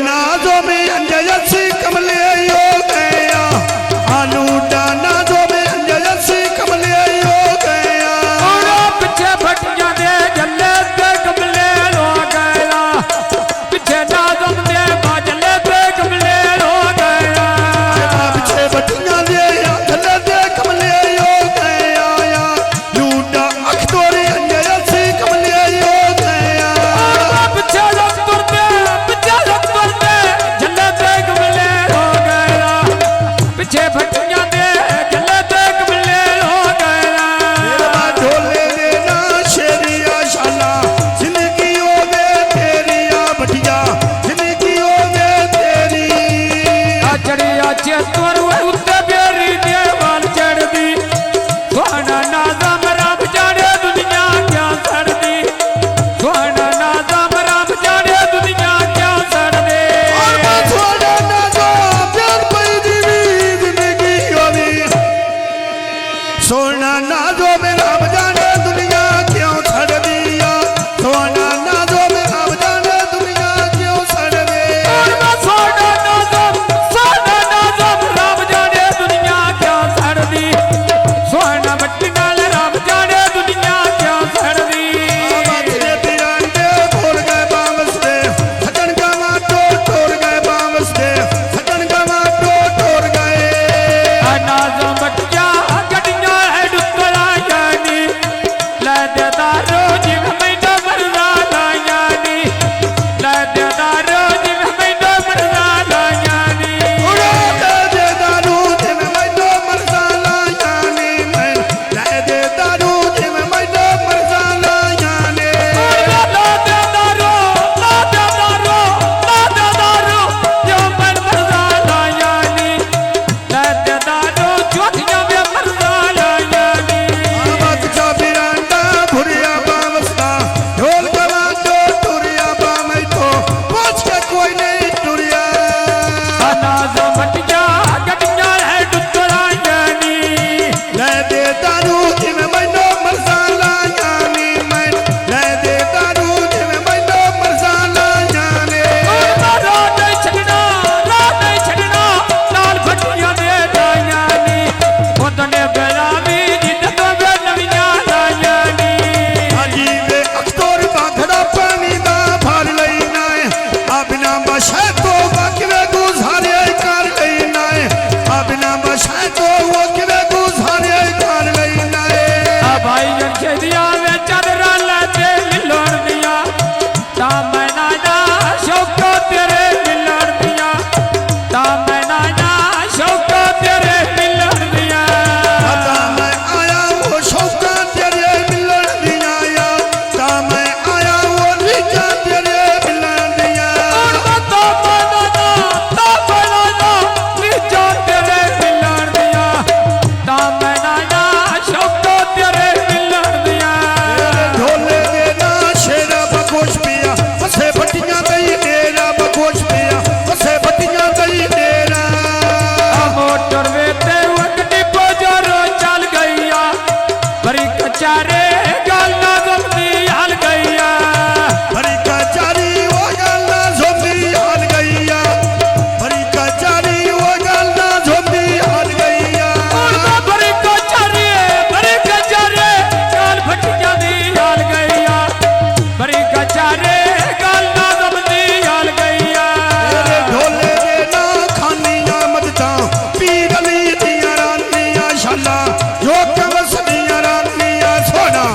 नाजो में अंजयसी कमले यो गया आलू डाना जो में अंजयसी कमले यो गया पीछे भटिया दे जले ते कमले हो गया पीछे नाजम दे बाजले ते कमले हो गया पीछे भटिया दे जले ते कमले यो गया लूटा अखतोरी अंजयसी कमले यो गया पीछे रखतुर दे जले ते कमले हो गया पीछे भटिया दे जले ते कमले हो गया ढोले देना शेरिया शाला जिंदगी होवे तेरी भटिया जिंदगी होवे तेरी चढ़िया चेतुर उत्ते बेरी देवाल चढ़ दी सोना नाजम राम जाने दुनिया क्या सड़ दी सोना नाजम राम जाने दुनिया क्या सड़ दे सोना नाजम प्यार पई दीवी जिंदगी होवी सोना नाजो में राम जाने दुनिया क्यों छड़ दिया सोना नाजो में राम जाने दुनिया क्यों छड़ दे सोना नाजम राम जाने दुनिया क्या सड़ दी सोना मट्टी नाल राम जाने दुनिया क्या सड़ दी बातने पिरांडे भूल गए बामस दे सजन गावा टोर गए बामस दे सजन गावा टोर गए नाजम मटिया गड्डियां है डुकला यानी ले देदारो जिव मैंने मरना लायानी ले देदारो जिव मैंने मरना लायानी उड़ा दे दारू जिव मैंने मरना लायानी मैं ले दे दारू जिव मैंने मरना लायानी ला देदारो जो मैं मरना लायानी ले देदारो जोतियां में मरना लायानी बात चा पिरांडा भुरिया बामसदा ढोल गवा टुरिया बामई तो पहुंच के कोई नहीं टुरिया नाजम मटिया गड्डियां है डुकला यानी ले दे दारू जिव मैंने मरना लायानी मैं ले दे दारू जिव मैंने मरना लायानी रात नहीं छड़ना लाल भटिया दे लायानी उतने बेलावी जिद्दों में नवियां लायानी अजी वे अखतोर बांधड़ा पानी दा भर लेना है बिना बशे तो वकवे गुजारे कर लेना है बिना बशे तो वकवे गुजारे कर लेना है भाई जन दिया वे चादरा लाते मिलन दिया ता मैं नाना शौको तेरे मिलन दिया ता मैं नाना शौको तेरे मिलन दिया ता मैं आया वो शौका तेरे मिलन दिया या ता मैं आया वो रिजा तेरे मिलन दिया तो बनाना निजा तेरे मिलन दिया ता मैं नाना शौको तेरे मिलन दिया ढोले देना शेरा बखोश पिया फसे भटिया गई डेरा बखोश पिया फसे भटिया गई डेरा मोटर वेते वकटी पोजरो चल गईया बरी कचारे गल ना गमती हल गईया भरी कचारी वो गलना झोंबी हाल गईया भरी कचारी वो गलना झोंबी हाल गईया बरी कचारे गल भटिया दी हल गईया बरी कचारे गल ना गमती हल गईया ढोले देना खानिया मदता पीर अली दिया रानिया शाला जो कवस दिया रानिया सोना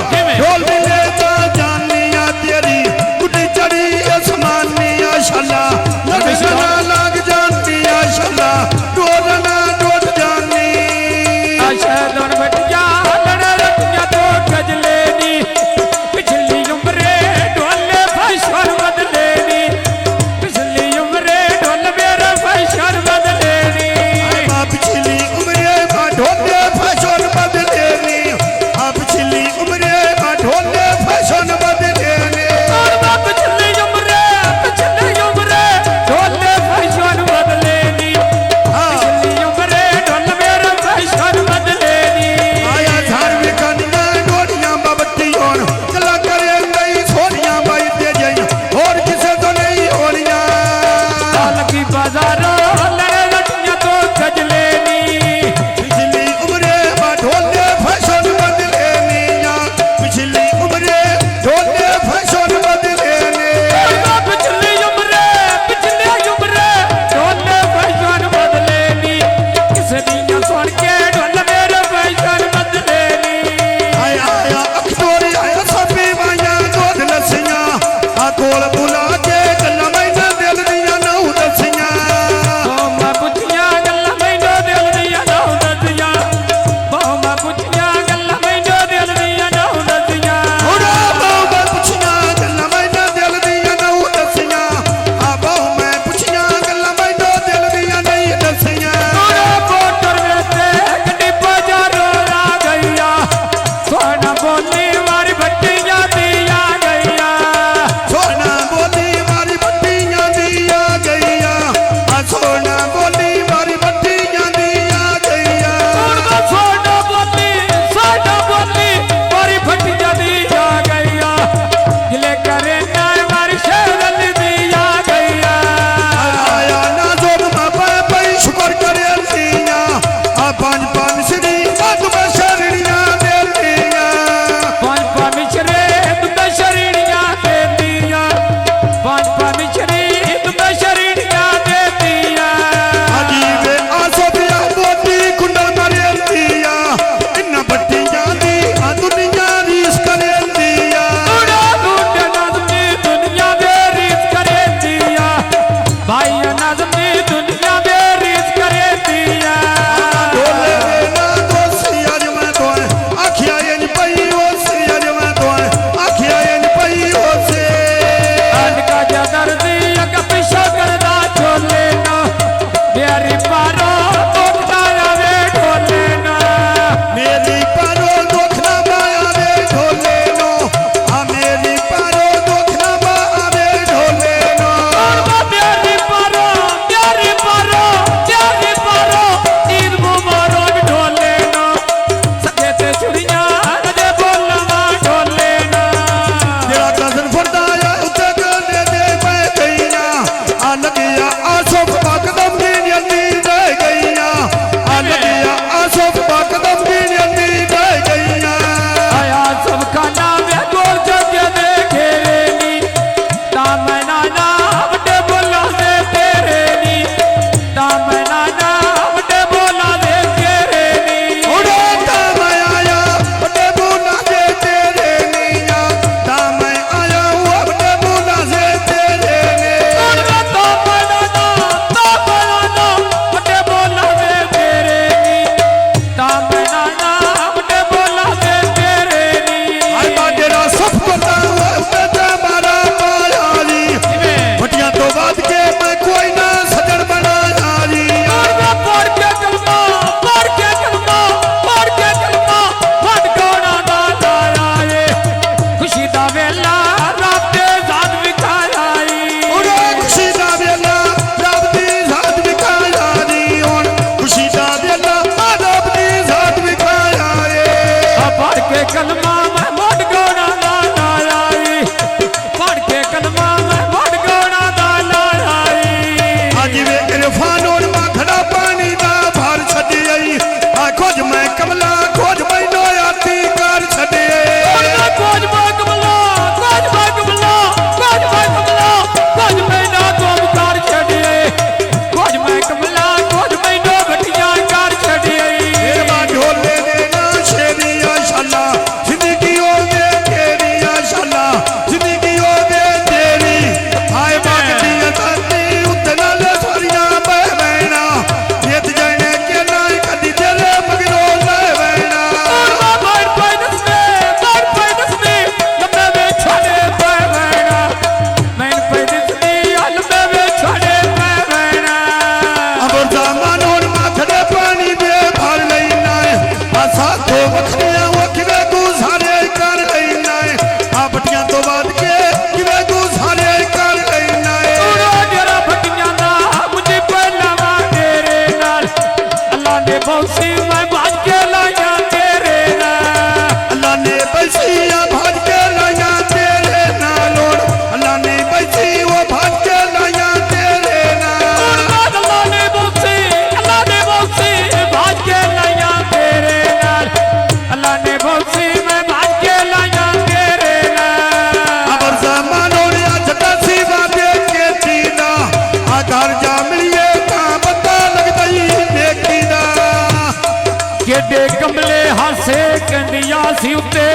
सी उत्ते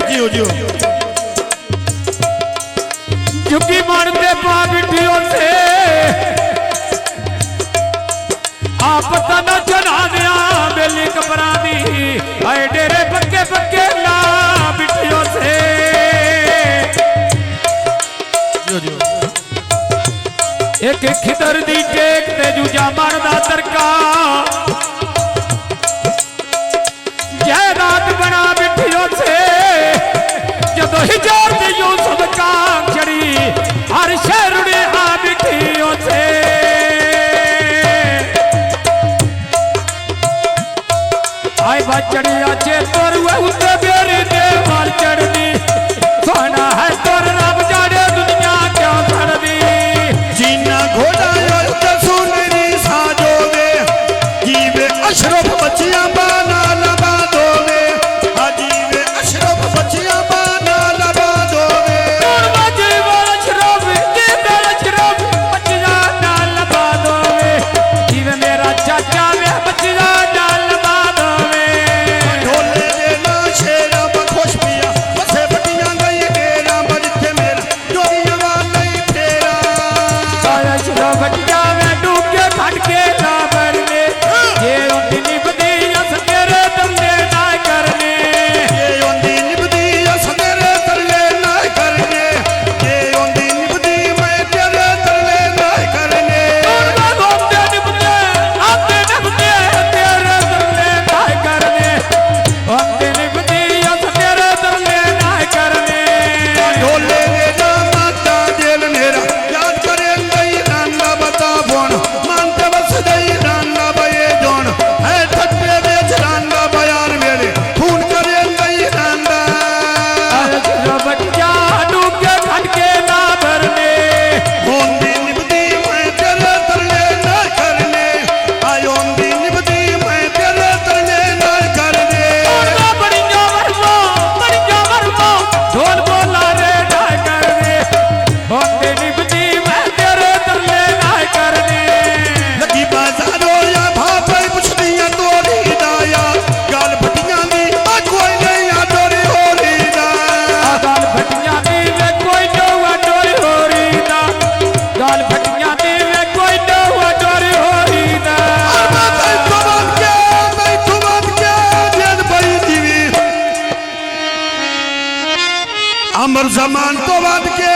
जियो जियो झुकी मारते पा बिटियों से आप तना चढ़ा दिया बेली कपड़ा दी आए डेरे पक्के पक्के ला बिटियों से जियो जियो एक खिदर दी टेक ते जूजा मारदा तरका जायदाद बना बिटियों से जदों हिजार ते यूं सब काम चढ़ी हर शहर उड़े आ बिटियों से आए बचड़िया चे तोर उते बेरी देवाल चढ़दी सोना है तोर रब जाने दुनिया क्या करदी जीना घोड़ा तो सुनरी साजो में जीवे अशरफ बच्चियां बाना लबा दो में जीवे अशरफ बच्चियां बाना लबा दो में तोर बाजी अशरफ जीवे अशरफ बच्चियां ना लबा दो में जीवे मेरा चाचा वे बच्चियां ना लबा दो में ढोले देना शेरा बखुश पिया बसे बटियां गई डेरा बजते मेरा जोरियां वाल नहीं फेरा अशरफ बच्चियां वे डूब के फट के ना भरने ये उनकी निभदी अस तेरे दमने ना करने ये ओंदी निभदी अस तेरे तरले ना करने ये ओंदी निभदी मैं तेरे तरले ना करने तोर बागों दे निभदे आपे निभदे तेरे दमने ना करने आपे निभदी अस तेरे दमने ना करने ढोले देना माता दिल मेरा याद करे गई राना बता बोन मानते बस गई राना बये जोन है ठट्टे बेच राना बयान मेरे खून करे गई राना अशरफ बच्चियां डूब के फट के ना भरने ओंदी निभदी मैं तेरे तरले ना करने आयोंदी निभदी मैं तेरे तरले ना करने बड़िया वर्मा ढोल बोला रे ना करने होंदे निभदी मैं तेरे तरले ना करने लगी बाजारो या भाई पुछदियां तोरी दाया गाल फटियां दी आ कोई नहीं आ डोरी होरी दा गाल फटियां दी वे कोई नौवा डोरी होरी दा गाल फटियां दी वे कोई नौवा डोरी होरी दा मैं तो बात के जेद बड़ी दीवी अमर जमान तो बात के